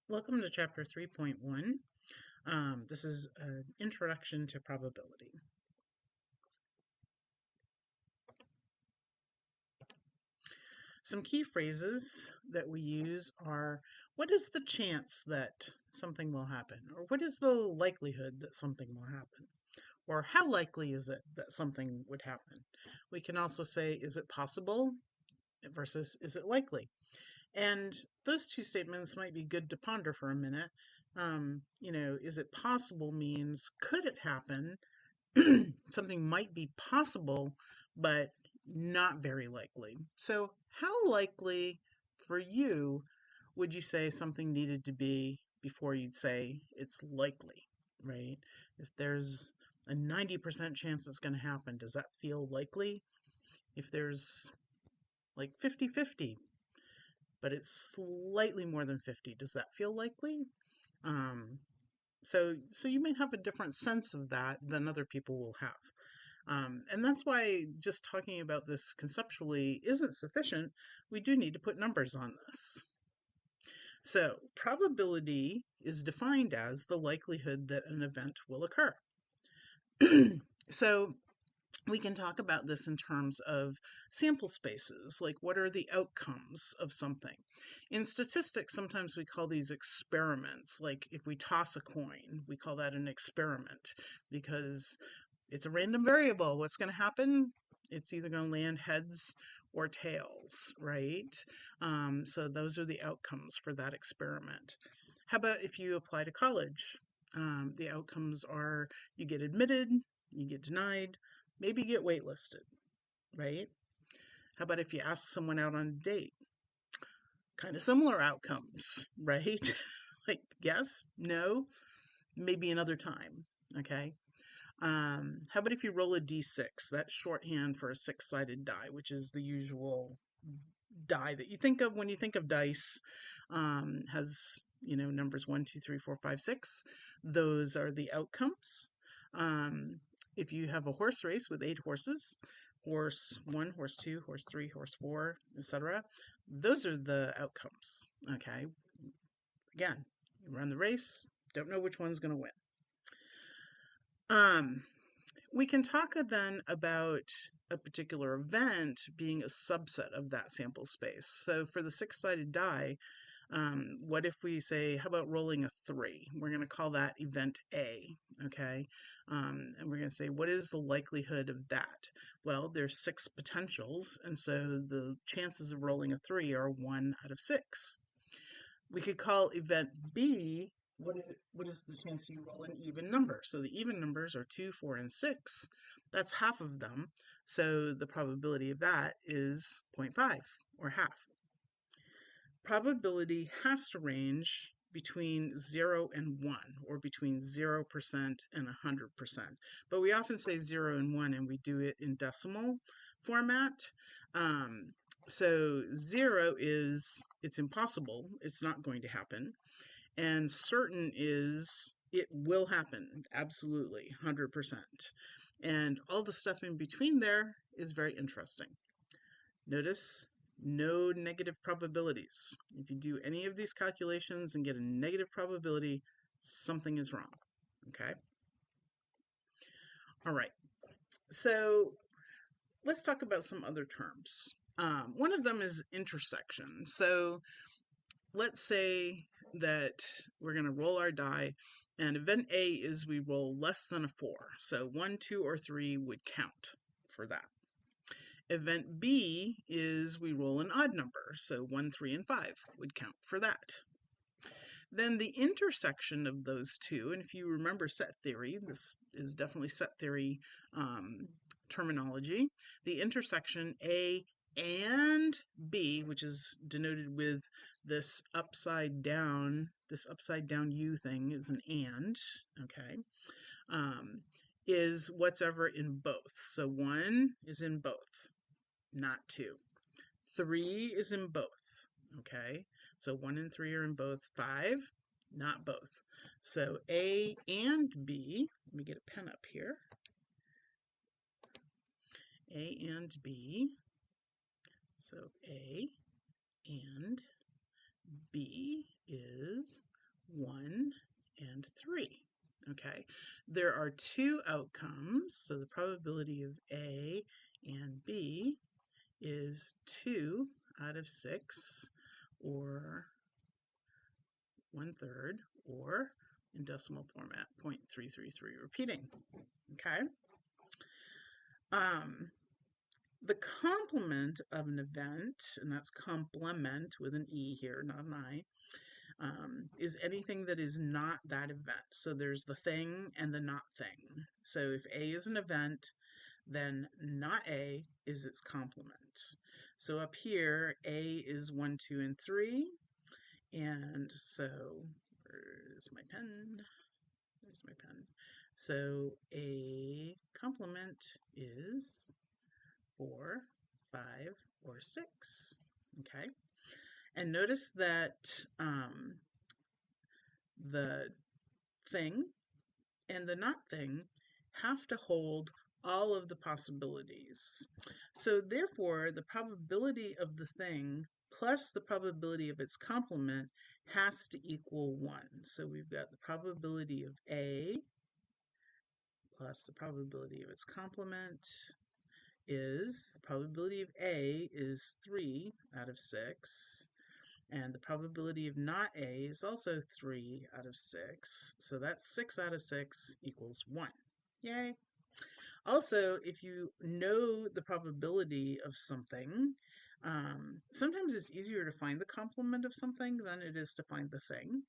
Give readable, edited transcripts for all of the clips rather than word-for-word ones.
Welcome to chapter 3.1. This is an introduction to probability. Some key phrases that we use are, what is the chance that something will happen? Or what is the likelihood that something will happen? Or how likely is it that something would happen? We can also say, is it possible versus is it likely? And those two statements might be good to ponder for a minute. Is it possible means could it happen? Something might be possible, but not very likely. So, how likely for you would you say something needed to be before you'd say it's likely, right? If there's a 90% chance it's going to happen, does that feel likely? If there's like 50-50, but it's slightly more than 50, does that feel likely? Um, so you may have a different sense of that than other people will have. And that's why just talking about this conceptually isn't sufficient. We do need to put numbers on this. So, probability is defined as the likelihood that an event will occur. So, we can talk about this in terms of sample spaces, like what are the outcomes of something. In statistics, sometimes we call these experiments. Like if we toss a coin, we call that an experiment because it's a random variable. What's going to happen? It's either going to land heads or tails, right? So those are the outcomes for that experiment. How about if you apply to college? The outcomes are you get admitted, you get denied, maybe you get waitlisted, right? How about if you ask someone out on a date? Kind of similar outcomes, right? Like yes, no, maybe another time, okay? How about if you roll a d6? That's shorthand for a six-sided die, which is the usual die that you think of when you think of dice. Has numbers 1, 2, 3, 4, 5, 6. Those are the outcomes. If you have a horse race with 8 horses, horse 1, horse 2, horse 3, horse 4, etc., those are the outcomes. Okay. Again, you run the race, don't know which one's going to win. We can talk then about a particular event being a subset of that sample space. So for the six-sided die, what if we say, how about rolling a 3? We're going to call that event A, okay? And we're going to say, what is the likelihood of that? Well, there's 6 potentials, and so the chances of rolling a 3 are 1 out of 6. We could call event B, what is the chance you roll an even number? So the even numbers are 2, 4, and 6. That's half of them. So the probability of that is 0.5 or half. Probability has to range between 0 and 1, or between 0% and 100%. But we often say 0 and 1, and we do it in decimal format. So 0 is it's impossible, it's not going to happen. And certain is it will happen, absolutely, 100%. And all the stuff in between there is very interesting. Notice no negative probabilities. If you do any of these calculations and get a negative probability, something is wrong. Okay? All right. So let's talk about some other terms. One of them is intersection. So let's say that we're going to roll our die, and event A is we roll less than a 4. So 1, 2, or 3 would count for that. Event B is we roll an odd number, so 1, 3, and 5 would count for that. Then the intersection of those two, and if you remember set theory, this is definitely set theory terminology, the intersection A and B, which is denoted with this upside down U thing is an and, okay, is what's ever in both. So 1 is in both, not 2. 3 is in both, okay? So 1 and 3 are in both. 5, not both. So A and B, let me get a pen up here. A and B, so A and B is 1, and 3. Okay, there are two outcomes, so the probability of A and B is 2 out of 6, or 1/3, or in decimal format, 0.333 repeating. Okay. Um, the complement of an event, and that's complement with an E here, not an I, is anything that is not that event. So there's the thing and the not thing. So if A is an event, then not A is its complement. So up here, A is 1, 2, and 3. And so, where's my pen? There's my pen. So a complement is 4, 5, or 6. Okay. And notice that the thing and the not thing have to hold all of the possibilities. So therefore, the probability of the thing plus the probability of its complement has to equal 1. So we've got the probability of A plus the probability of its complement is, the probability of A is 3 out of 6. And the probability of not A is also 3 out of 6. So that's 6 out of 6 equals 1. Yay! Also, if you know the probability of something, sometimes it's easier to find the complement of something than it is to find the thing.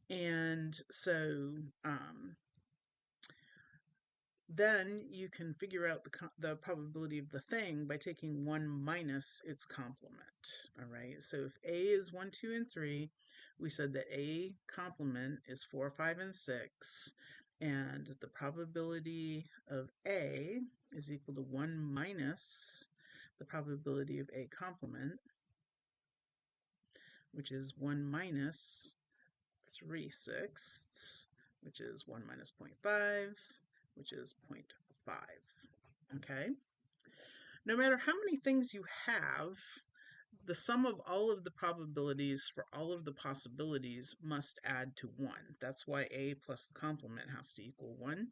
And so then you can figure out the probability of the thing by taking 1 minus its complement. All right, so if A is 1, 2, and 3, we said that A complement is 4, 5, and 6, and the probability of A is equal to 1 minus the probability of A complement, which is 1 minus 3/6, which is 1 minus 0.5, which is 0.5. Okay? No matter how many things you have, the sum of all of the probabilities for all of the possibilities must add to 1. That's why A plus the complement has to equal 1.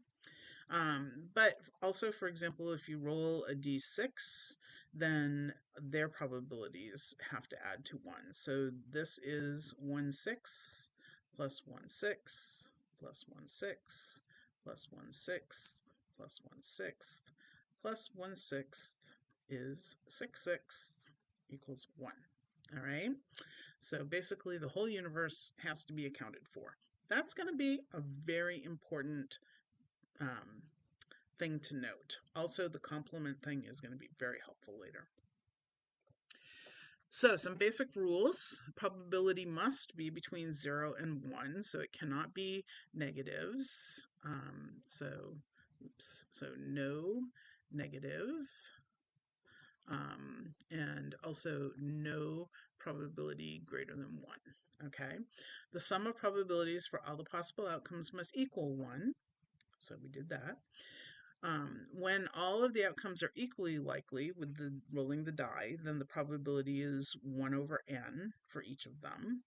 But also, for example, if you roll a d6, then their probabilities have to add to 1. So this is 1/6 plus 1/6 plus 1/6 plus 1/6 plus 1/6 plus 1/6 is 6/6 equals 1. All right, so basically the whole universe has to be accounted for. That's going to be a very important thing to note. Also, the complement thing is going to be very helpful later. So some basic rules. Probability must be between 0 and 1, so it cannot be negatives. So no negative. And also no probability greater than 1. Okay. The sum of probabilities for all the possible outcomes must equal 1. So we did that. When all of the outcomes are equally likely with the rolling the die, then the probability is 1 over n for each of them.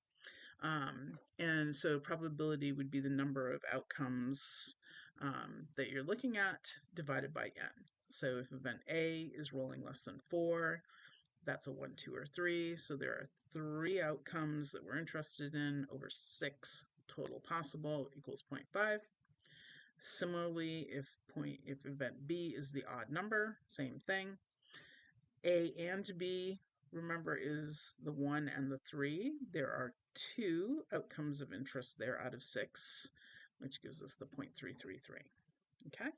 And so probability would be the number of outcomes that you're looking at divided by n. So if event A is rolling less than 4, that's a 1, 2, or 3. So there are 3 outcomes that we're interested in over 6 total possible equals 0.5. Similarly, if event B is the odd number, same thing. A and B, remember, is the 1 and the 3. There are 2 outcomes of interest there out of 6, which gives us the 0.333. Okay?